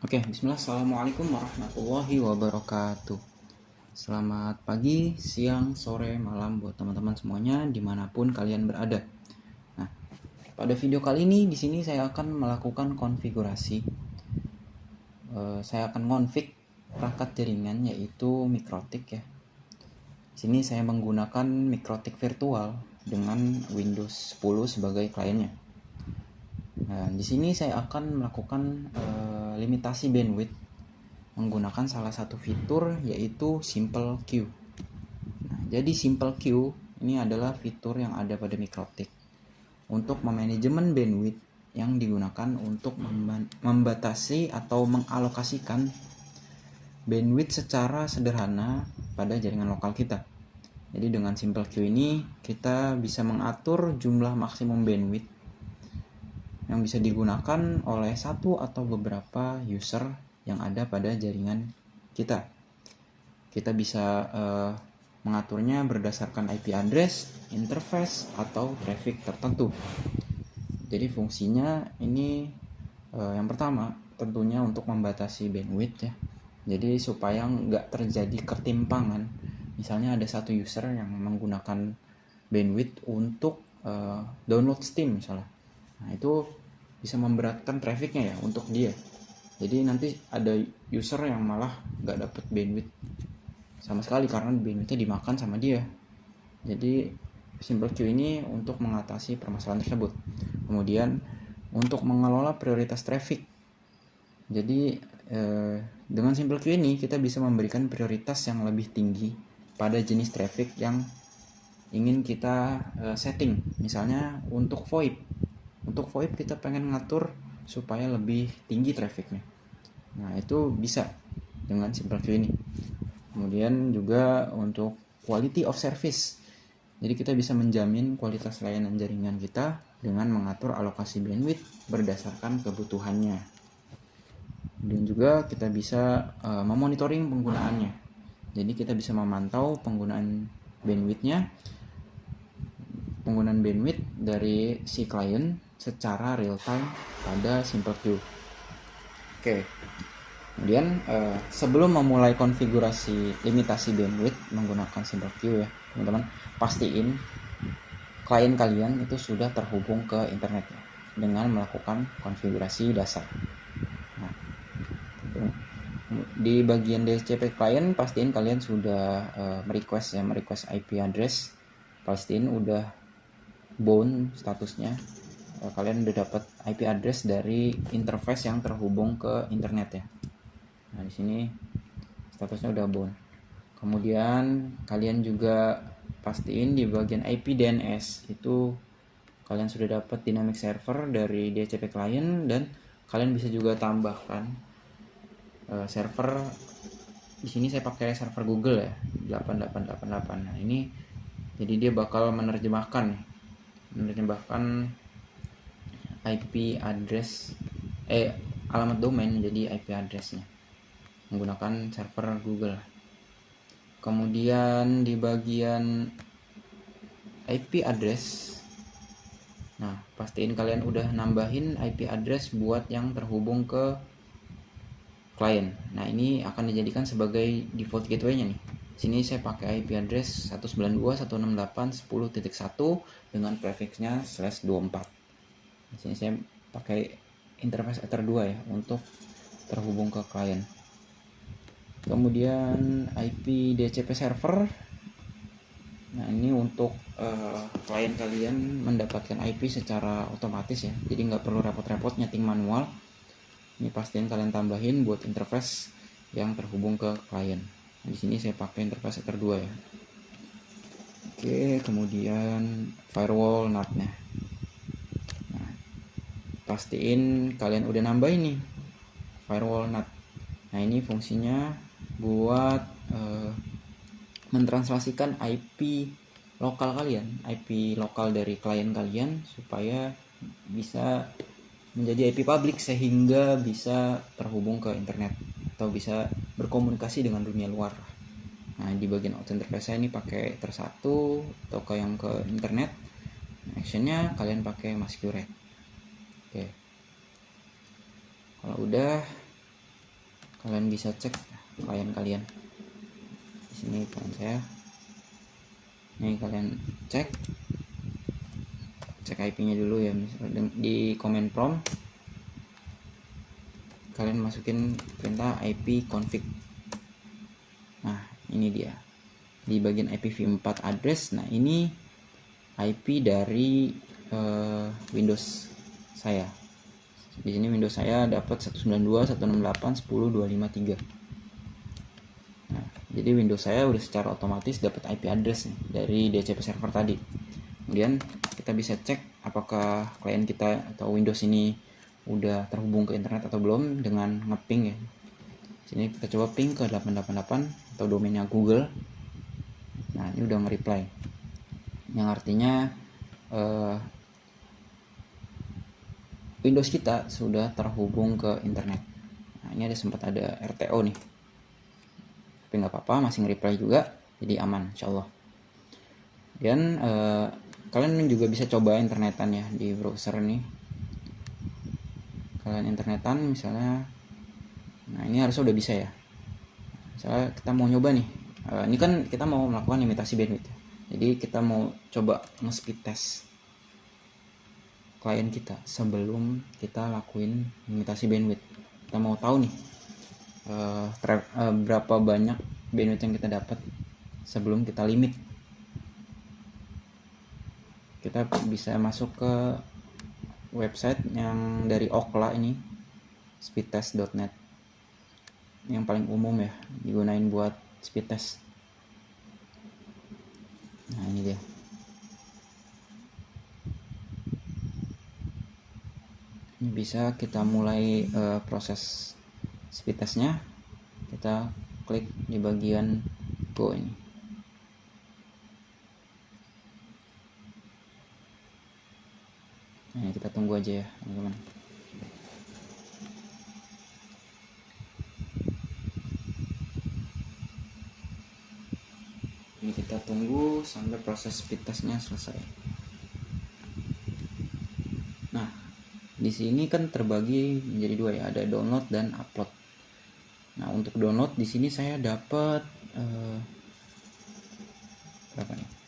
Oke, bismillah. Assalamualaikum warahmatullahi wabarakatuh. Selamat pagi, siang, sore, malam buat teman-teman semuanya dimanapun kalian berada. Nah, pada video kali ini di sini saya akan melakukan konfigurasi. Saya akan ngonfig perangkat jaringan yaitu Mikrotik ya. Di sini saya menggunakan Mikrotik virtual dengan Windows 10 sebagai kliennya. Nah, di sini saya akan melakukan limitasi bandwidth menggunakan salah satu fitur yaitu Simple Queue. Nah, jadi Simple Queue ini adalah fitur yang ada pada Mikrotik untuk memanajemen bandwidth yang digunakan untuk membatasi atau mengalokasikan bandwidth secara sederhana pada jaringan lokal kita. Jadi dengan Simple Queue ini kita bisa mengatur jumlah maksimum bandwidth yang bisa digunakan oleh satu atau beberapa user yang ada pada jaringan kita. Kita bisa mengaturnya berdasarkan IP address, interface, atau traffic tertentu. Jadi fungsinya ini yang pertama tentunya untuk membatasi bandwidth ya. Jadi supaya nggak terjadi ketimpangan. Misalnya ada satu user yang menggunakan bandwidth untuk download Steam misalnya. Nah itu bisa memberatkan trafficnya ya untuk dia. Jadi nanti ada user yang malah nggak dapet bandwidth sama sekali karena bandwidthnya dimakan sama dia. Jadi Simple Queue ini untuk mengatasi permasalahan tersebut. Kemudian untuk mengelola prioritas traffic. Jadi dengan Simple Queue ini kita bisa memberikan prioritas yang lebih tinggi pada jenis traffic yang ingin kita setting. Misalnya untuk VoIP. Untuk VoIP kita pengen ngatur supaya lebih tinggi trafficnya. Nah itu bisa dengan Simple Queue ini. Kemudian juga untuk quality of service. Jadi kita bisa menjamin kualitas layanan jaringan kita dengan mengatur alokasi bandwidth berdasarkan kebutuhannya. Dan juga kita bisa memonitoring penggunaannya. Jadi kita bisa memantau penggunaan bandwidth dari si klien secara real time pada Simple Queue. Oke. Kemudian sebelum memulai konfigurasi limitasi bandwidth menggunakan Simple Queue ya, teman-teman, pastiin klien kalian itu sudah terhubung ke internet ya, dengan melakukan konfigurasi dasar. Nah, di bagian DHCP klien pastiin kalian sudah merequest IP address, pastiin udah bound statusnya. Kalian udah dapat IP address dari interface yang terhubung ke internet ya. Nah, di sini statusnya udah bound. Kemudian kalian juga pastiin di bagian IP DNS itu kalian sudah dapat dynamic server dari DHCP client, dan kalian bisa juga tambahkan server. Di sini saya pakai server Google ya, 8888. Nah, ini jadi dia bakal menerjemahkan IP address alamat domain jadi IP addressnya menggunakan server Google. Kemudian di bagian IP address, nah pastiin kalian udah nambahin IP address buat yang terhubung ke klien. Nah ini akan dijadikan sebagai default gateway-nya nih. Sini saya pakai IP address 192.168.10.1 dengan prefixnya /24. Di sini saya pakai interface Ether 2 ya untuk terhubung ke klien. Kemudian IP DHCP server. Nah ini untuk klien kalian mendapatkan IP secara otomatis ya, jadi nggak perlu repot-repot nyeting manual. Ini pastiin kalian tambahin buat interface yang terhubung ke klien. Nah, di sini saya pakai interface Ether 2 ya. Oke, kemudian firewall NAT-nya. Nah, pastiin kalian udah nambahin nih firewall NAT. Nah ini fungsinya buat mentranslasikan IP lokal kalian, IP lokal dari klien kalian supaya bisa menjadi IP public sehingga bisa terhubung ke internet atau bisa berkomunikasi dengan dunia luar. Nah di bagian out interface saya ini pakai Ether 1 atau ke yang ke internet. Actionnya kalian pakai Masquerade. Oke. Kalau udah kalian bisa cek klien kalian. Di sini klien saya. Ini kalian cek IP-nya dulu ya, misalnya di command prompt kalian masukin perintah ip config. Nah, ini dia di bagian IPv4 address. Nah, ini IP dari Windows saya. Di sini Windows saya dapat 192.168.10.253. Nah, jadi Windows saya udah secara otomatis dapat IP address nih dari DHCP server tadi. Kemudian kita bisa cek apakah klien kita atau Windows ini udah terhubung ke internet atau belum dengan ngeping ya. Sini kita coba ping ke 888 atau domainnya Google. Nah, ini udah nge-reply, yang artinya Windows kita sudah terhubung ke internet. Nah, ini sempat ada RTO nih, tapi nggak apa-apa, masih nge-reply juga, jadi aman insyaallah. Dan kalian juga bisa coba internetan ya di browser nih. Kalian internetan misalnya, nah ini harusnya udah bisa ya. Misalnya kita mau nyoba nih, ini kan kita mau melakukan limitasi bandwidth ya. Jadi kita mau coba nge-speed test klien kita sebelum kita lakuin limitasi bandwidth. Kita mau tahu nih berapa banyak bandwidth yang kita dapat sebelum kita limit. Kita bisa masuk ke website yang dari Ookla ini, speedtest.net, yang paling umum ya digunain buat speed test. Nah, ini dia. Ini bisa kita mulai proses speed testnya. Kita klik di bagian go ini. Nah, kita tunggu aja ya teman-teman. Ini kita tunggu sampai proses speed testnya selesai. Nah, di sini kan terbagi menjadi dua ya, ada download dan upload. Nah, untuk download di sini saya dapat berapa nih?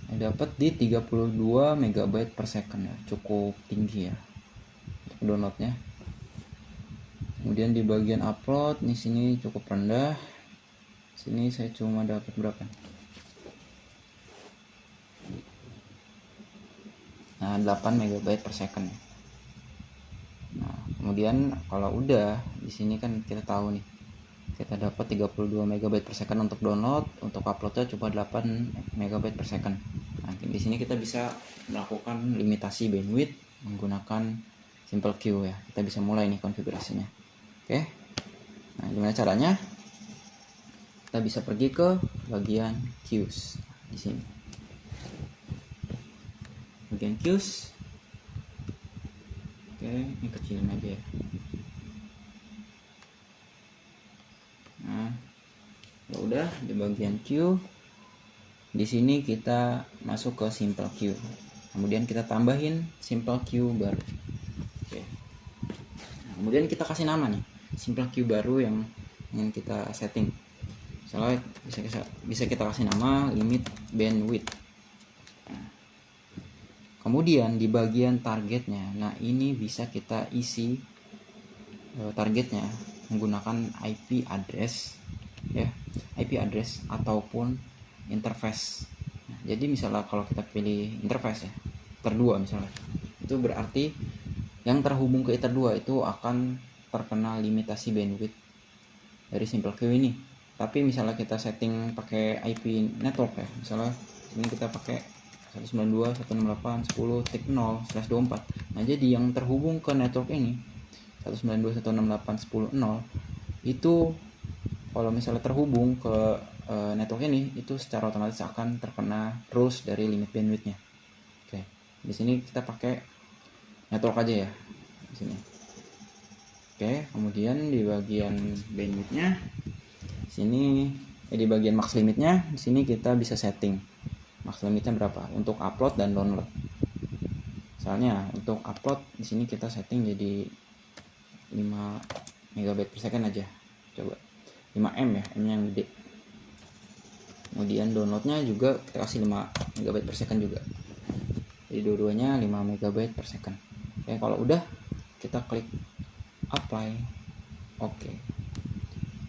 Saya dapat di 32 MB per second ya, cukup tinggi ya untuk downloadnya. Kemudian di bagian upload di sini cukup rendah. Sini saya cuma dapat berapa? Nah, 8 MB per second. Nah, kemudian kalau udah di sini kan kita tahu nih, kita dapat 32 MB per second untuk download, untuk uploadnya coba 8 MB per second. Nah, di sini kita bisa melakukan limitasi bandwidth menggunakan simple queue ya. Kita bisa mulai nih konfigurasinya. Oke. Nah, gimana caranya? Kita bisa pergi ke bagian queues di sini. Bagian queues. Oke, ini kecilin aja ya. Nah, kalau udah di bagian queue, di sini kita masuk ke simple queue. Kemudian kita tambahin simple queue baru. Oke. Nah, kemudian kita kasih nama nih simple queue baru yang ingin kita setting. Misalnya bisa kita kasih nama limit bandwidth. Nah, kemudian di bagian targetnya, nah ini bisa kita isi targetnya menggunakan IP address ya, IP address ataupun interface. Nah, jadi misalnya kalau kita pilih interface ya, ether 2 misalnya, itu berarti yang terhubung ke ether 2 itu akan terkena limitasi bandwidth dari simple queue ini. Tapi misalnya kita setting pakai IP network ya, misalnya ini kita pakai 192.168.10.0/24. Nah, jadi yang terhubung ke network ini 192.168.10.0 itu kalau misalnya terhubung ke network ini, itu secara otomatis akan terkena rules dari limit bandwidthnya. Oke, di sini kita pakai network aja ya di sini. Oke, kemudian di bagian bandwidthnya, di sini di bagian max limitnya, di sini kita bisa setting max limitnya berapa untuk upload dan download. Misalnya untuk upload di sini kita setting jadi 5 MB per second aja, coba 5M ya, M nya yang gede. Kemudian downloadnya juga kita kasih 5 MB per second juga, jadi dua-duanya 5 MB per second. Oke, kalau udah kita klik apply. Oke.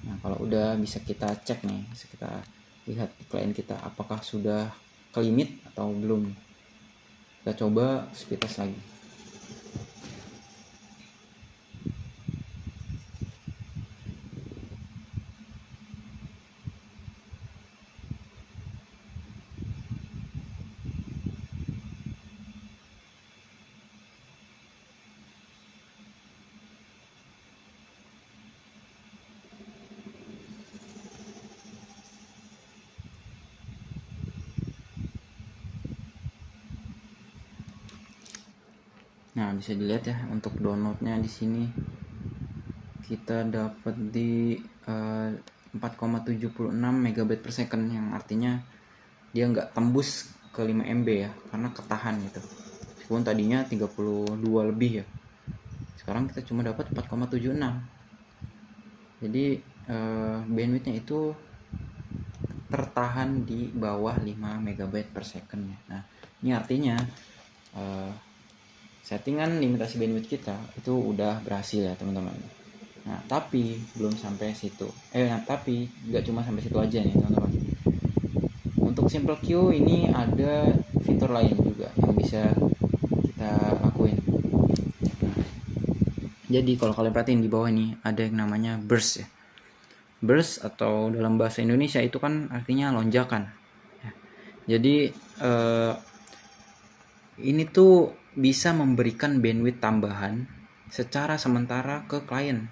Nah, kalau udah bisa kita cek nih, bisa kita lihat di klien kita apakah sudah ke limit atau belum. Kita coba speed test lagi. Nah, bisa dilihat ya untuk downloadnya di sini kita dapat di 4,76 MB per second, yang artinya dia nggak tembus ke 5 MB ya, karena ketahan gitu. Meskipun tadinya 32 lebih ya, sekarang kita cuma dapat 4,76. Jadi bandwidthnya itu tertahan di bawah 5 MB per second ya. Nah, ini artinya settingan limitasi bandwidth kita itu udah berhasil ya teman-teman. Nah, tapi belum sampai situ. Tapi nggak cuma sampai situ aja nih teman-teman. Untuk Simple Queue ini ada fitur lain juga yang bisa kita lakuin. Nah, jadi kalau kalian perhatiin di bawah ini ada yang namanya burst ya. Burst atau dalam bahasa Indonesia itu kan artinya lonjakan. Jadi ini tuh bisa memberikan bandwidth tambahan secara sementara ke klien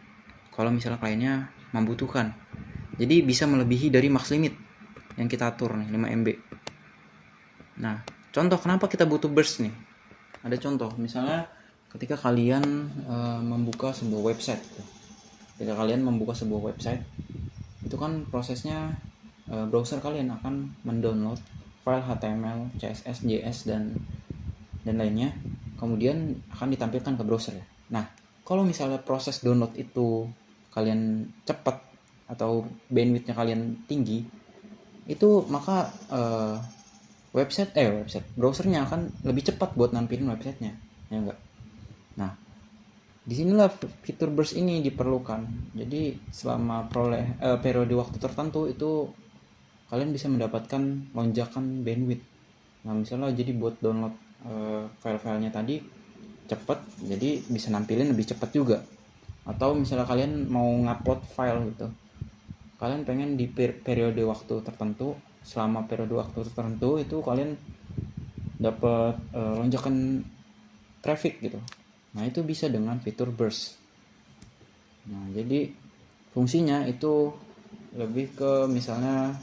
kalau misalnya kliennya membutuhkan. Jadi bisa melebihi dari max limit yang kita atur nih, 5 MB. Nah, contoh kenapa kita butuh burst nih? Ada contoh, misalnya ketika kalian membuka sebuah website. Ketika kalian membuka sebuah website, itu kan prosesnya browser kalian akan mendownload file HTML, CSS, JS dan lainnya, kemudian akan ditampilkan ke browser ya. Nah, kalau misalnya proses download itu kalian cepat atau bandwidthnya kalian tinggi, itu maka website browsernya akan lebih cepat buat nampilin websitenya, ya enggak? Nah, disinilah fitur burst ini diperlukan. Jadi selama periode waktu tertentu itu kalian bisa mendapatkan lonjakan bandwidth. Nah, misalnya jadi buat download file-filenya tadi cepat, jadi bisa nampilin lebih cepat juga. Atau misalnya kalian mau ngupload file gitu, kalian pengen di periode waktu tertentu, selama periode waktu tertentu itu kalian dapat lonjakan traffic gitu. Nah, itu bisa dengan fitur burst. Nah, jadi fungsinya itu lebih ke misalnya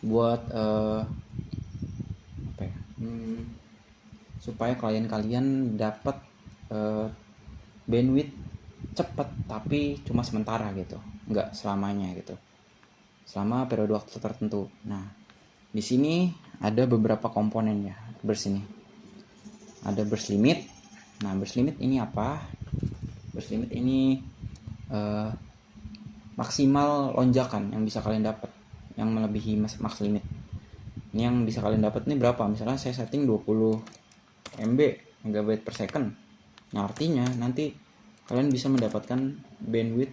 buat supaya klien kalian dapat bandwidth cepat tapi cuma sementara gitu, nggak selamanya gitu, selama periode waktu tertentu. Nah, di sini ada beberapa komponen ya burst ini. Ada burst limit. Nah, burst limit ini apa? Burst limit ini maksimal lonjakan yang bisa kalian dapat yang melebihi max limit. Ini yang bisa kalian dapat nih berapa? Misalnya saya setting 20 MB per second. Nah, artinya nanti kalian bisa mendapatkan bandwidth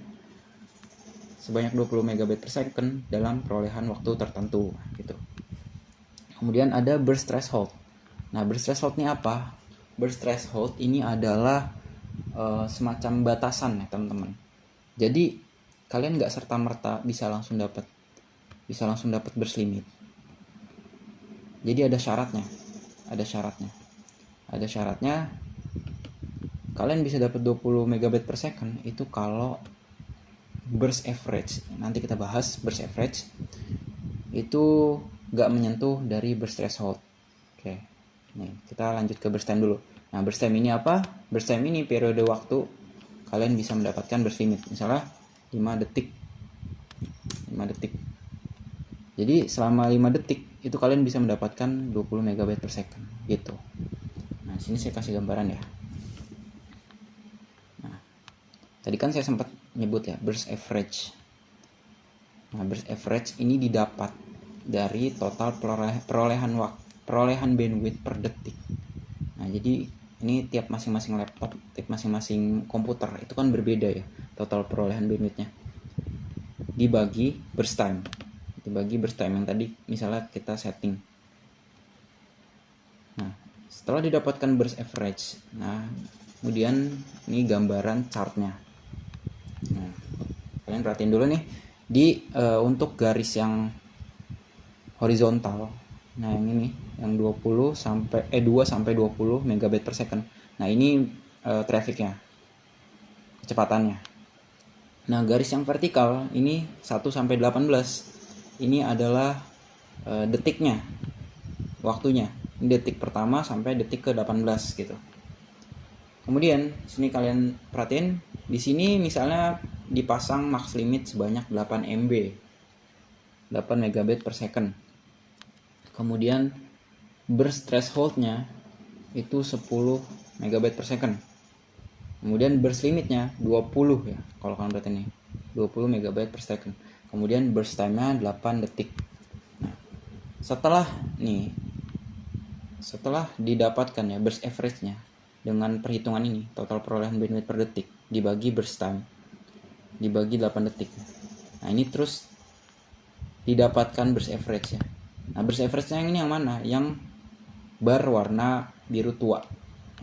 sebanyak 20 MB per second dalam perolehan waktu tertentu gitu. Kemudian ada burst threshold. Nah, burst threshold ini apa? Burst threshold ini adalah semacam batasan ya teman-teman. Jadi kalian nggak serta-merta bisa langsung dapat burst limit. Jadi ada syaratnya. Kalian bisa dapat 20 MB per second itu kalau burst average. Nanti kita bahas burst average itu nggak menyentuh dari burst threshold. Oke. Nih, kita lanjut ke burst time dulu. Nah, burst time ini apa? Burst time ini periode waktu kalian bisa mendapatkan burst limit. Misalnya 5 detik. Jadi selama 5 detik itu kalian bisa mendapatkan 20 MB per second gitu. Nah, sini saya kasih gambaran ya. Nah, tadi kan saya sempat nyebut ya, burst average. Nah, burst average ini didapat dari total perolehan bandwidth per detik. Nah, jadi ini tiap masing-masing laptop, tiap masing-masing komputer itu kan berbeda ya total perolehan bandwidthnya. Dibagi burst time. Dibagi burst time yang tadi misalnya kita setting. Nah, setelah didapatkan burst average, nah kemudian ini gambaran chartnya. Nah, kalian perhatiin dulu nih di untuk garis yang horizontal. Nah, yang ini yang 2 sampai 20 megabit per second. Nah, ini trafficnya, kecepatannya. Nah, garis yang vertikal ini 1 sampai 18. Ini adalah detiknya, waktunya. Ini detik pertama sampai detik ke-18 gitu. Kemudian sini kalian perhatiin, di sini misalnya dipasang max limit sebanyak 8 MB. 8 megabit per second. Kemudian burst thresholdnya itu 10 megabit per second. Kemudian burst limitnya 20 ya, kalau kalian perhatiin nih, 20 megabit per second. Kemudian burst time-nya 8 detik. Nah, setelah didapatkan ya burst average-nya dengan perhitungan ini, total perolehan bandwidth per detik dibagi burst time, dibagi 8 detik. Nah, ini terus didapatkan burst average ya. Nah, burst average-nya yang ini yang mana? Yang bar warna biru tua,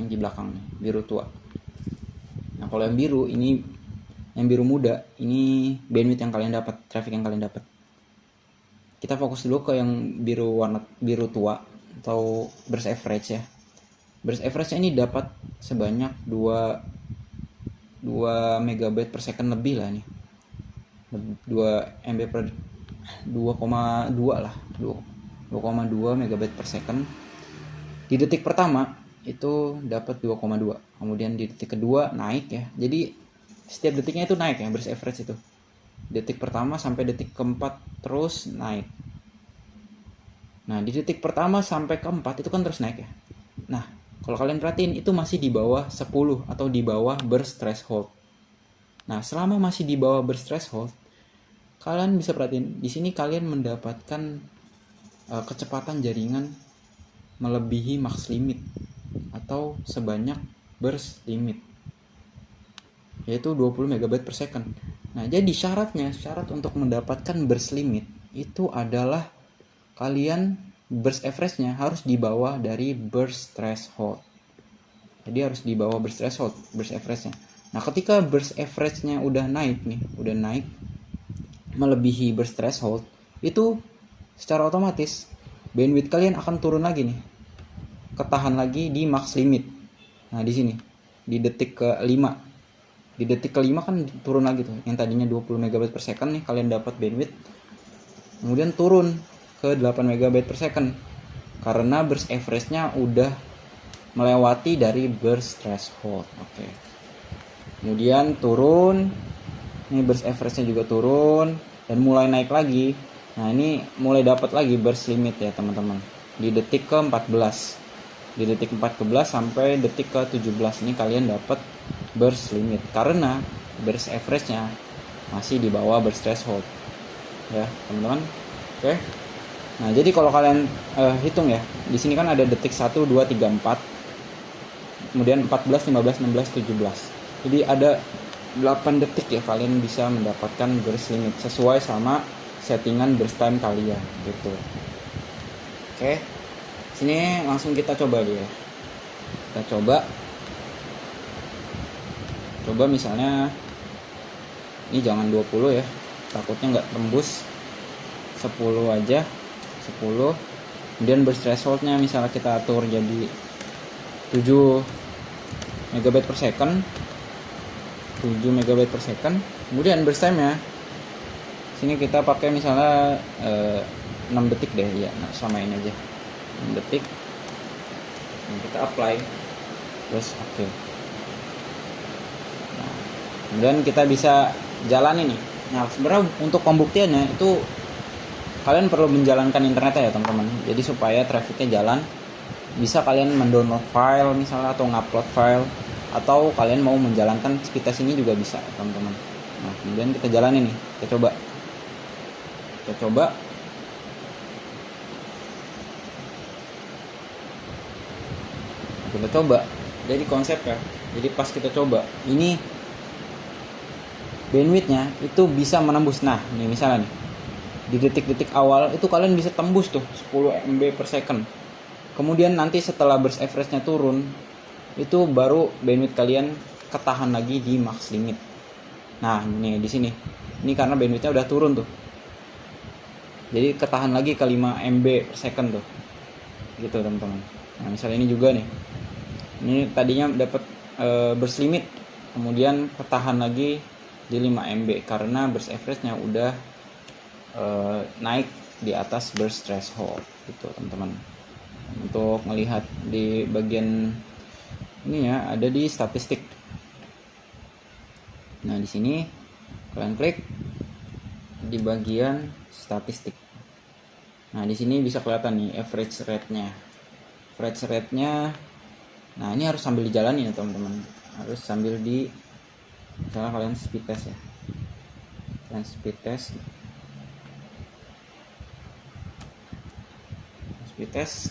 yang di belakang nih, biru tua. Nah, kalau yang biru ini, yang biru muda, ini bandwidth yang kalian dapat, traffic yang kalian dapat. Kita fokus dulu ke yang warna biru tua atau burst average ya. Burst average-nya ini dapat sebanyak 2 megabit per second lebih lah nih. 2 MB per 2,2 lah, 2,2 megabit per second. Di detik pertama itu dapat 2,2. Kemudian di detik kedua naik ya. Jadi setiap detiknya itu naik ya, burst average itu. Detik pertama sampai detik keempat terus naik. Nah, di detik pertama sampai keempat itu kan terus naik ya. Nah, kalau kalian perhatiin itu masih di bawah 10 atau di bawah burst threshold. Nah, selama masih di bawah burst threshold, kalian bisa perhatiin di sini kalian mendapatkan kecepatan jaringan melebihi max limit atau sebanyak burst limit, yaitu 20 megabit per second. Nah, jadi syarat untuk mendapatkan burst limit itu adalah kalian burst average-nya harus di bawah dari burst threshold. Jadi harus di bawah burst threshold, burst average-nya. Nah, ketika burst average-nya udah naik melebihi burst threshold, itu secara otomatis bandwidth kalian akan turun lagi nih. Ketahan lagi di max limit. Nah, di sini di detik ke-5. Di detik ke-5 kan turun lagi tuh. Yang tadinya 20 megabit per second nih kalian dapat bandwidth. Kemudian turun ke 8 megabit per second karena burst average-nya udah melewati dari burst threshold. Oke. Kemudian turun. Ini burst average-nya juga turun dan mulai naik lagi. Nah, ini mulai dapat lagi burst limit ya, teman-teman. Di detik ke-14. Di detik 14 sampai detik ke-17 ini kalian dapat burst limit karena burst average-nya masih di bawah burst threshold. Ya, teman-teman. Oke. Nah, jadi kalau kalian hitung ya, di sini kan ada detik 1, 2, 3, 4. Kemudian 14, 15, 16, 17. Jadi ada 8 detik ya kalian bisa mendapatkan burst limit sesuai sama settingan burst time kalian gitu. Oke. Sini langsung kita coba dulu ya. Kita coba misalnya ini jangan 20 ya. Takutnya nggak tembus. 10 aja. 10. Kemudian burst thresholdnya misalnya kita atur jadi 7 megabit per second. 7 megabit per second. Kemudian burst time-nya sini kita pakai misalnya 6 detik deh ya. Nah, samain aja 6 detik. Nah, kita apply terus oke. Nah, kemudian kita bisa jalan ini. Nah, sebenarnya untuk pembuktiannya itu kalian perlu menjalankan internetnya ya, teman-teman. Jadi supaya trafficnya jalan, bisa kalian mendownload file misalnya atau ngupload file, atau kalian mau menjalankan speed test ini juga bisa, teman-teman. Nah, kemudian kita jalani nih, kita coba jadi konsepnya, jadi pas kita coba ini bandwidthnya itu bisa menembus. Nah ini misalnya nih di detik-detik awal itu kalian bisa tembus tuh 10 MB per second. Kemudian nanti setelah burst average-nya turun, itu baru bandwidth kalian ketahan lagi di max limit. Nah ini di sini, ini karena bandwidth-nya udah turun tuh, jadi ketahan lagi ke 5 MB per second tuh, gitu teman-teman. Nah misalnya ini juga nih, ini tadinya dapat burst limit, kemudian ketahan lagi di 5 MB karena burst average-nya udah naik di atas burst threshold, gitu teman-teman. Untuk melihat di bagian ini ya, ada di statistik. Nah di sini kalian klik di bagian statistik. Nah di sini bisa kelihatan nih average rate-nya. Nah ini harus sambil dijalani ya teman-teman, harus sambil di, misalnya kalian speed test ya, kalian speed test.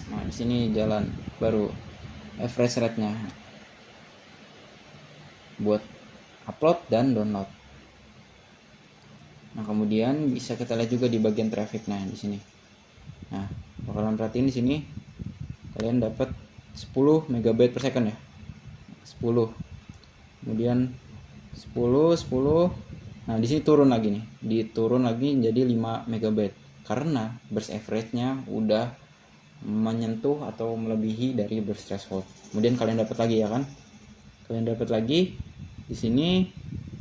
Nah di sini jalan baru average rate-nya buat upload dan download. Nah kemudian bisa kita lihat juga di bagian traffic. Nah di sini, nah bakalan perhatiin di sini kalian dapat 10 megabyte per second ya, 10, kemudian 10. Nah di sini turun lagi nih, diturun lagi jadi 5 megabyte karena burst average-nya udah menyentuh atau melebihi dari burst threshold. Kemudian kalian dapat lagi ya kan, kalian dapat lagi di sini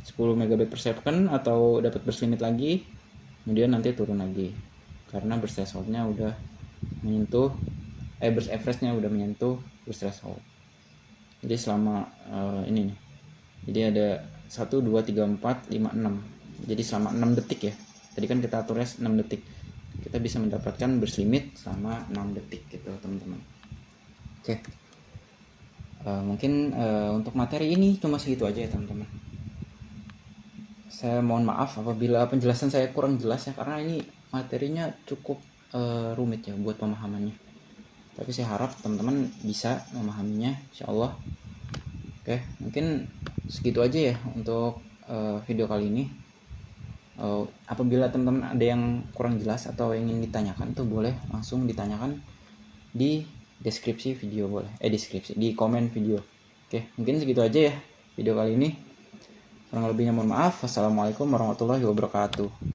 10 megabyte per second atau dapat burst limit lagi, kemudian nanti turun lagi karena burst threshold-nya udah menyentuh, burst average-nya udah menyentuh burst threshold. Jadi selama ini nih, jadi ada 1, 2, 3, 4, 5, 6. Jadi selama 6 detik ya, tadi kan kita aturnya 6 detik, kita bisa mendapatkan burst limit selama 6 detik gitu teman-teman. Oke, mungkin untuk materi ini cuma segitu aja ya teman-teman. Saya mohon maaf apabila penjelasan saya kurang jelas ya, karena ini materinya cukup rumit ya buat pemahamannya. Tapi saya harap teman-teman bisa memahaminya, insyaallah. Oke, mungkin segitu aja ya untuk video kali ini. Apabila teman-teman ada yang kurang jelas atau ingin ditanyakan tuh boleh langsung ditanyakan di deskripsi video, di komen video. Oke, mungkin segitu aja ya video kali ini. Kurang lebihnya mohon maaf. Wassalamualaikum warahmatullahi wabarakatuh.